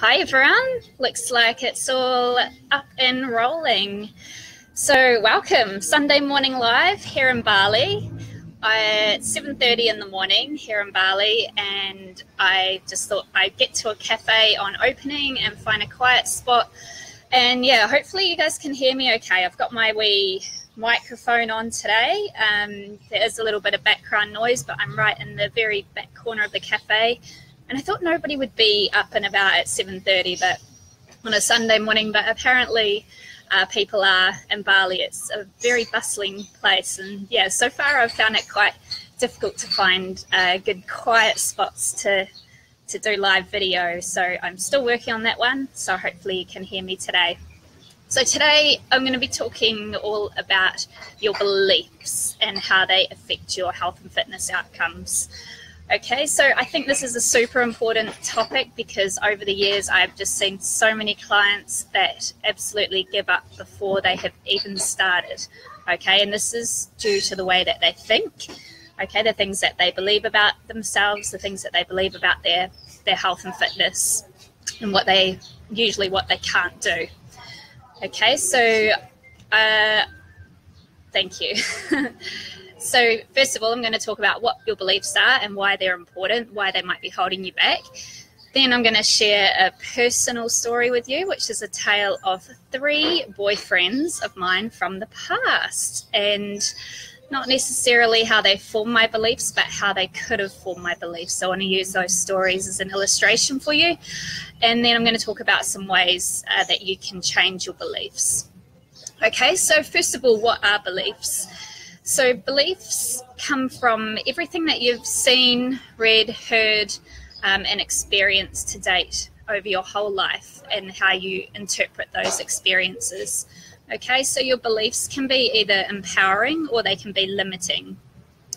Hi everyone, looks like it's all up and rolling. So welcome, Sunday morning live here in Bali. It's 7:30 in the morning here in Bali, and I just thought I'd get to a cafe on opening and find a quiet spot. And yeah, hopefully you guys can hear me okay. I've got my wee microphone on today. There is a little bit of background noise, but I'm right in the very back corner of the cafe. And I thought nobody would be up and about at 7:30 but on a Sunday morning, but apparently people are in Bali. It's a very bustling place, and yeah, so far I've found it quite difficult to find good quiet spots to do live video. So I'm still working on that one, so hopefully you can hear me today. So today I'm going to be talking all about your beliefs and how they affect your health and fitness outcomes. Okay, so I think this is a super important topic because over the years I've just seen so many clients that absolutely give up before they have even started. Okay, and this is due to the way that they think. Okay, the things that they believe about themselves, the things that they believe about their health and fitness, and what they can't do. Okay, so thank you. So first of all, I'm going to talk about what your beliefs are and why they're important, why they might be holding you back. Then I'm going to share a personal story with you, which is a tale of 3 boyfriends of mine from the past, and not necessarily how they formed my beliefs, but how they could have formed my beliefs. So I want to use those stories as an illustration for you. And then I'm going to talk about some ways that you can change your beliefs. Okay, so first of all, what are beliefs? So beliefs come from everything that you've seen, read, heard, and experienced to date over your whole life and how you interpret those experiences. Okay, so your beliefs can be either empowering or they can be limiting.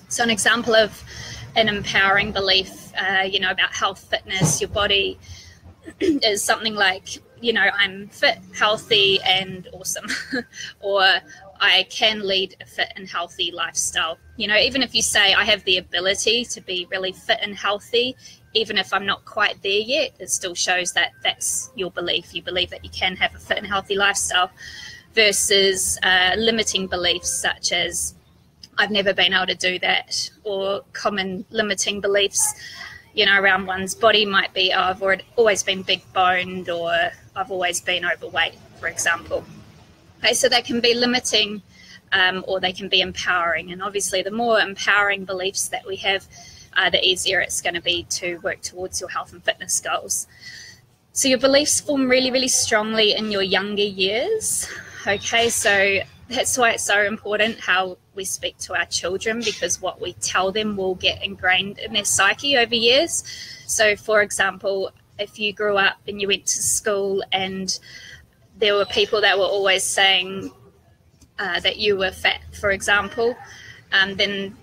So an example of an empowering belief, about health, fitness, your body is something like, I'm fit, healthy, and awesome, or I can lead a fit and healthy lifestyle. Even if you say I have the ability to be really fit and healthy, even if I'm not quite there yet, it still shows that that's your belief. You believe that you can have a fit and healthy lifestyle, versus limiting beliefs such as I've never been able to do that, or common limiting beliefs around one's body might be, I've always been big boned, or I've always been overweight, for example. Okay, so they can be limiting or they can be empowering. And obviously the more empowering beliefs that we have, the easier it's going to be to work towards your health and fitness goals. So your beliefs form really, really strongly in your younger years. Okay, so that's why it's so important how we speak to our children, because what we tell them will get ingrained in their psyche over years. So for example, if you grew up and you went to school and there were people that were always saying that you were fat, for example, then,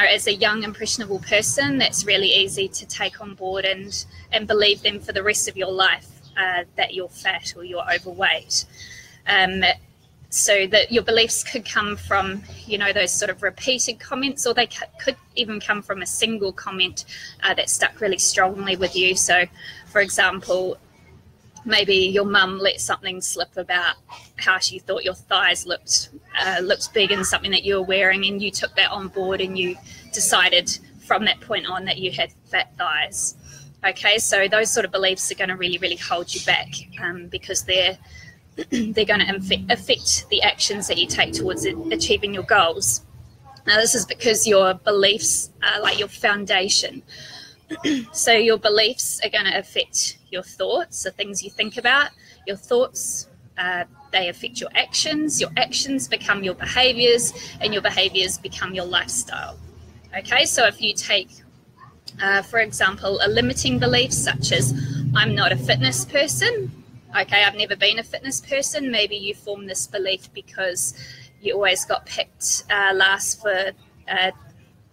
as a young, impressionable person, that's really easy to take on board and believe them for the rest of your life that you're fat or you're overweight. So that your beliefs could come from, those sort of repeated comments, or they could even come from a single comment that stuck really strongly with you. So, for example, maybe your mum let something slip about how she thought your thighs looked big in something that you were wearing, and you took that on board and you decided from that point on that you had fat thighs. Okay, so those sort of beliefs are going to really, really hold you back because they're going to affect the actions that you take towards achieving your goals. Now, this is because your beliefs are like your foundation. So your beliefs are going to affect your thoughts, the things you think about. Your thoughts, they affect your actions become your behaviors, and your behaviors become your lifestyle. Okay, so if you take, for example, a limiting belief such as I'm not a fitness person. Okay, I've never been a fitness person. Maybe you form this belief because you always got picked last for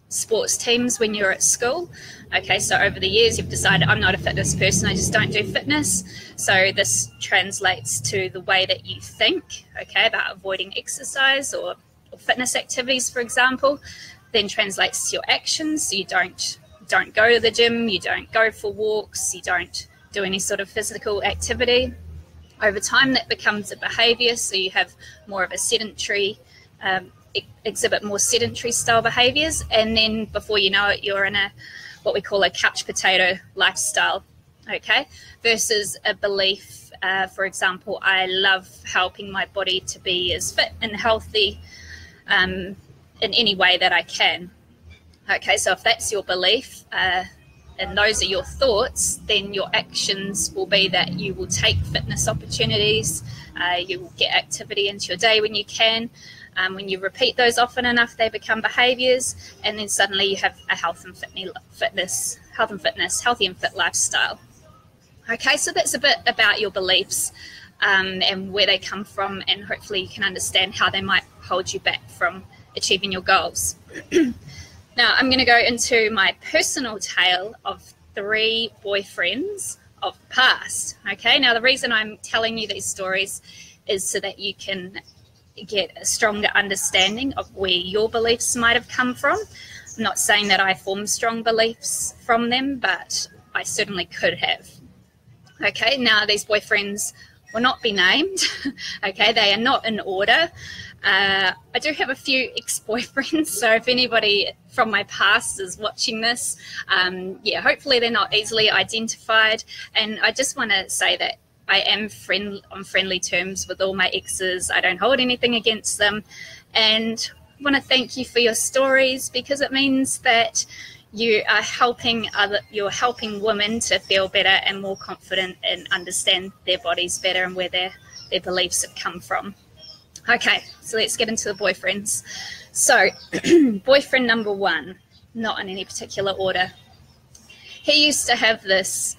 sports teams when you're at school. Okay, so over the years you've decided I'm not a fitness person, I just don't do fitness. So this translates to the way that you think, okay, about avoiding exercise or fitness activities, for example, then translates to your actions. So you don't go to the gym, you don't go for walks, you don't do any sort of physical activity. Over time, that becomes a behaviour, so you have more of a sedentary, exhibit more sedentary style behaviours, and then before you know it, you're in a what we call a couch potato lifestyle, okay, versus a belief. For example, I love helping my body to be as fit and healthy in any way that I can. Okay, so if that's your belief and those are your thoughts, then your actions will be that you will take fitness opportunities, you will get activity into your day when you can. When you repeat those often enough, they become behaviours, and then suddenly you have a healthy and fit lifestyle. Okay, so that's a bit about your beliefs and where they come from, and hopefully you can understand how they might hold you back from achieving your goals. Now, I'm going to go into my personal tale of 3 boyfriends of the past. Okay, now the reason I'm telling you these stories is so that you can get a stronger understanding of where your beliefs might have come from. I'm not saying that I formed strong beliefs from them, but I certainly could have. Okay, now these boyfriends will not be named. Okay, they are not in order. I do have a few ex-boyfriends, so if anybody from my past is watching this, yeah, hopefully they're not easily identified. And I just want to say that I am on friendly terms with all my exes. I don't hold anything against them, and I want to thank you for your stories, because it means that you're helping women to feel better and more confident and understand their bodies better and where their beliefs have come from. Okay, so let's get into the boyfriends. So boyfriend number 1, not in any particular order. He used to have this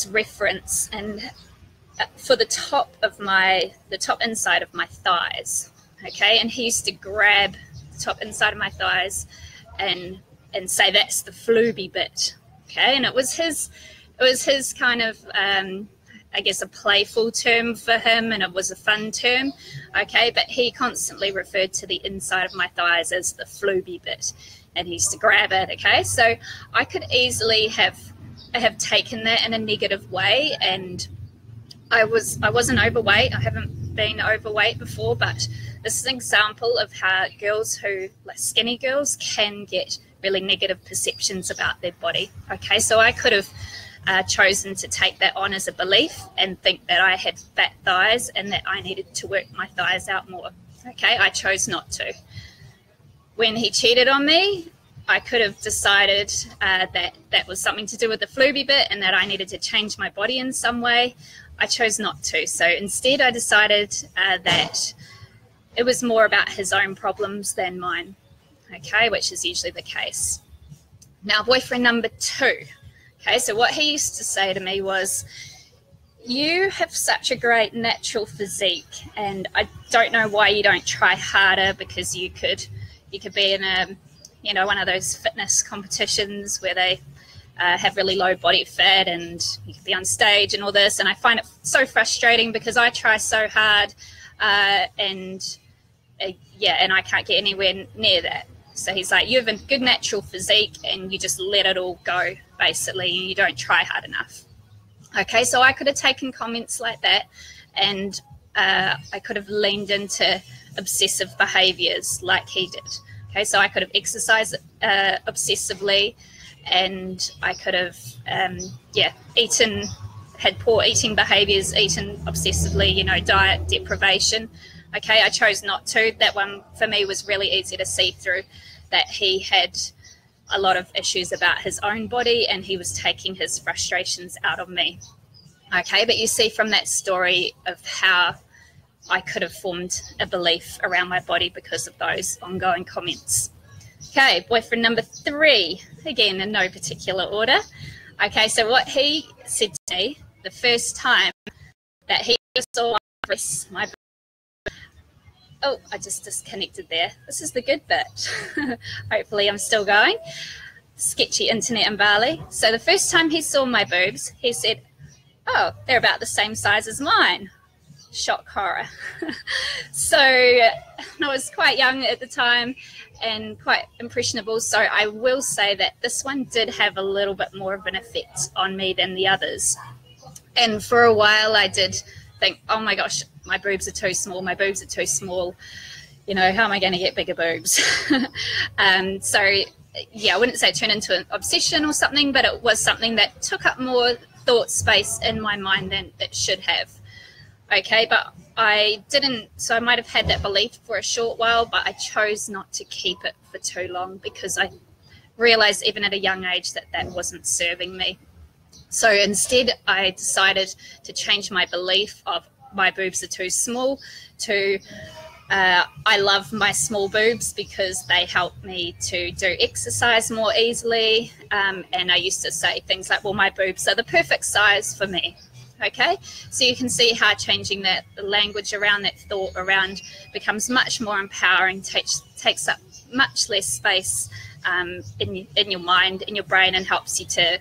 reference, and for the top inside of my thighs. Okay, and he used to grab the top inside of my thighs and say that's the flooby bit. Okay, and it was his kind of I guess a playful term for him, and it was a fun term. Okay, but he constantly referred to the inside of my thighs as the flooby bit, and he used to grab it. Okay, so I could easily have taken that in a negative way, and I wasn't overweight. I haven't been overweight before, but this is an example of how skinny girls can get really negative perceptions about their body. Okay, so I could have chosen to take that on as a belief and think that I had fat thighs and that I needed to work my thighs out more. Okay, I chose not to. When he cheated on me, I could have decided that was something to do with the flooby bit and that I needed to change my body in some way. I chose not to. So instead, I decided that it was more about his own problems than mine. Okay, which is usually the case. Now, boyfriend number 2. Okay, so what he used to say to me was, you have such a great natural physique, and I don't know why you don't try harder, because you could be in one of those fitness competitions where they have really low body fat, and you could be on stage and all this. And I find it so frustrating because I try so hard, and I can't get anywhere near that. So he's like, you have a good natural physique and you just let it all go, basically, and you don't try hard enough. Okay, so I could have taken comments like that, and I could have leaned into obsessive behaviors like he did. Okay, so I could have exercised obsessively, and I could have, had poor eating behaviors, eaten obsessively, diet deprivation. Okay, I chose not to. That one for me was really easy to see through, that he had a lot of issues about his own body and he was taking his frustrations out of me. Okay, but you see from that story of how I could have formed a belief around my body because of those ongoing comments. Okay, boyfriend number 3, again in no particular order. Okay, so what he said to me the first time that he saw my oh, I just disconnected there. This is the good bit. Hopefully I'm still going. Sketchy internet in Bali. So the first time he saw my boobs, he said, oh, they're about the same size as mine. shock horror. So I was quite young at the time and quite impressionable. So I will say that this one did have a little bit more of an effect on me than the others. And for a while I did think, oh my gosh, my boobs are too small. My boobs are too small. You know, how am I going to get bigger boobs? So yeah, I wouldn't say it turned into an obsession or something, but it was something that took up more thought space in my mind than it should have. Okay, but I didn't, so I might have had that belief for a short while, but I chose not to keep it for too long because I realized even at a young age that that wasn't serving me. So instead, I decided to change my belief of my boobs are too small to I love my small boobs because they help me to do exercise more easily. And I used to say things like, well, my boobs are the perfect size for me. Okay, so you can see how changing that language around, that thought around, becomes much more empowering, takes up much less space in your mind, in your brain, and helps you to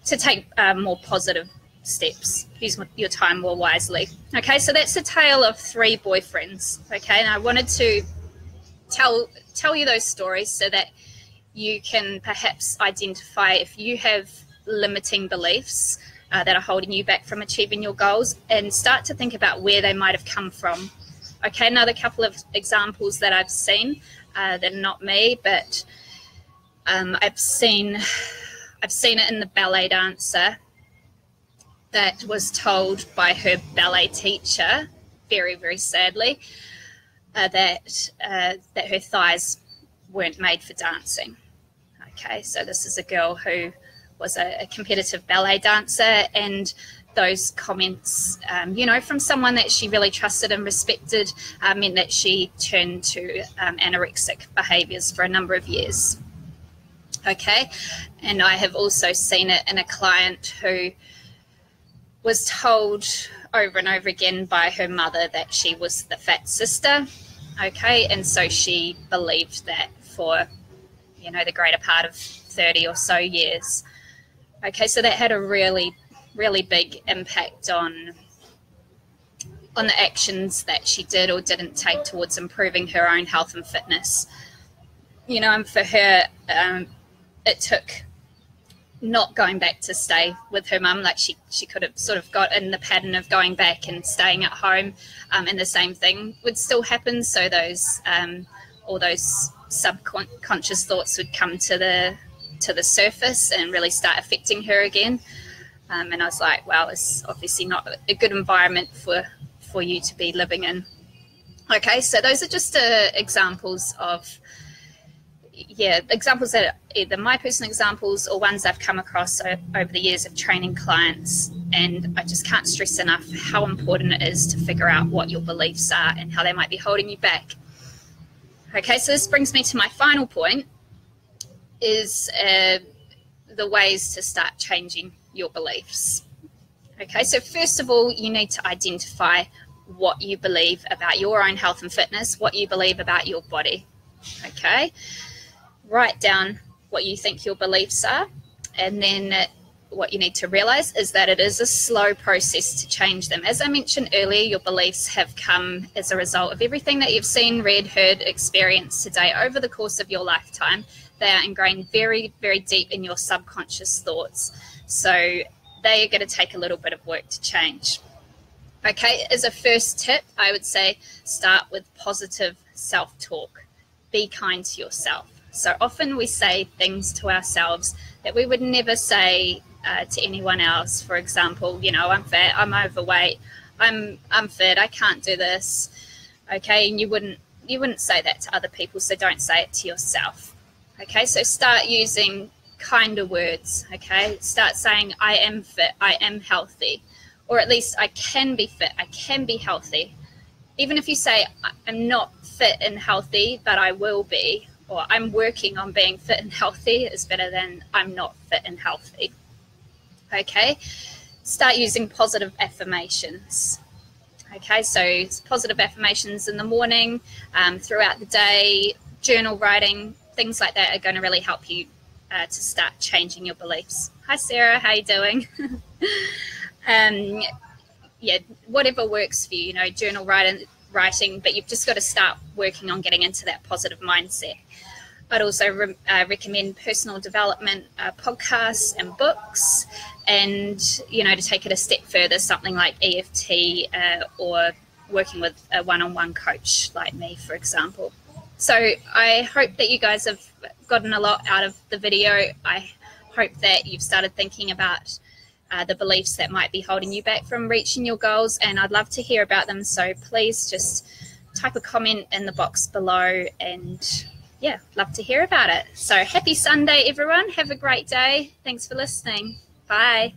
take more positive steps, use your time more wisely. Okay, so that's a tale of 3 boyfriends. Okay, and I wanted to tell you those stories so that you can perhaps identify if you have limiting beliefs that are holding you back from achieving your goals, and start to think about where they might have come from. Okay, another couple of examples that I've seen that are not me, but I've seen it in the ballet dancer that was told by her ballet teacher, very, very sadly, that her thighs weren't made for dancing. Okay, so this is a girl who was a competitive ballet dancer, and those comments, from someone that she really trusted and respected, meant that she turned to anorexic behaviours for a number of years. Okay, and I have also seen it in a client who was told over and over again by her mother that she was the fat sister. Okay, and so she believed that for, the greater part of 30 or so years. Okay, so that had a really, really big impact on the actions that she did or didn't take towards improving her own health and fitness. And for her, it took not going back to stay with her mum. Like she could have sort of got in the pattern of going back and staying at home, and the same thing would still happen. So those all those subconscious thoughts would come to the surface and really start affecting her again. And I was like, wow, it's obviously not a good environment for you to be living in. Okay, so those are just examples of examples that are either my personal examples or ones I've come across over the years of training clients. And I just can't stress enough how important it is to figure out what your beliefs are and how they might be holding you back. Okay, so this brings me to my final point, is the ways to start changing your beliefs. Okay, so first of all, you need to identify what you believe about your own health and fitness, what you believe about your body. Okay, write down what you think your beliefs are, and then what you need to realize is that it is a slow process to change them. As I mentioned earlier, your beliefs have come as a result of everything that you've seen, read, heard, experienced today over the course of your lifetime. They are ingrained very, very deep in your subconscious thoughts. So they are going to take a little bit of work to change. Okay, as a first tip, I would say start with positive self-talk. Be kind to yourself. So often we say things to ourselves that we would never say to anyone else. For example, I'm fat, I'm overweight, I'm fit, I can't do this. Okay, and you wouldn't say that to other people, so don't say it to yourself. Okay, so start using kinder words. Okay, start saying I am fit, I am healthy, or at least I can be fit, I can be healthy. Even if you say I'm not fit and healthy, but I will be, or I'm working on being fit and healthy, is better than I'm not fit and healthy. Okay, start using positive affirmations. Okay, so it's positive affirmations in the morning, throughout the day, journal writing, things like that are going to really help you to start changing your beliefs. Hi Sarah, how you doing? yeah, whatever works for you, journal writing, but you've just got to start working on getting into that positive mindset. I'd also recommend personal development podcasts and books, and, to take it a step further, something like EFT or working with a one-on-one coach like me, for example. So I hope that you guys have gotten a lot out of the video. I hope that you've started thinking about the beliefs that might be holding you back from reaching your goals, and I'd love to hear about them. So please just type a comment in the box below, and yeah, love to hear about it. So happy Sunday, everyone. Have a great day. Thanks for listening. Bye.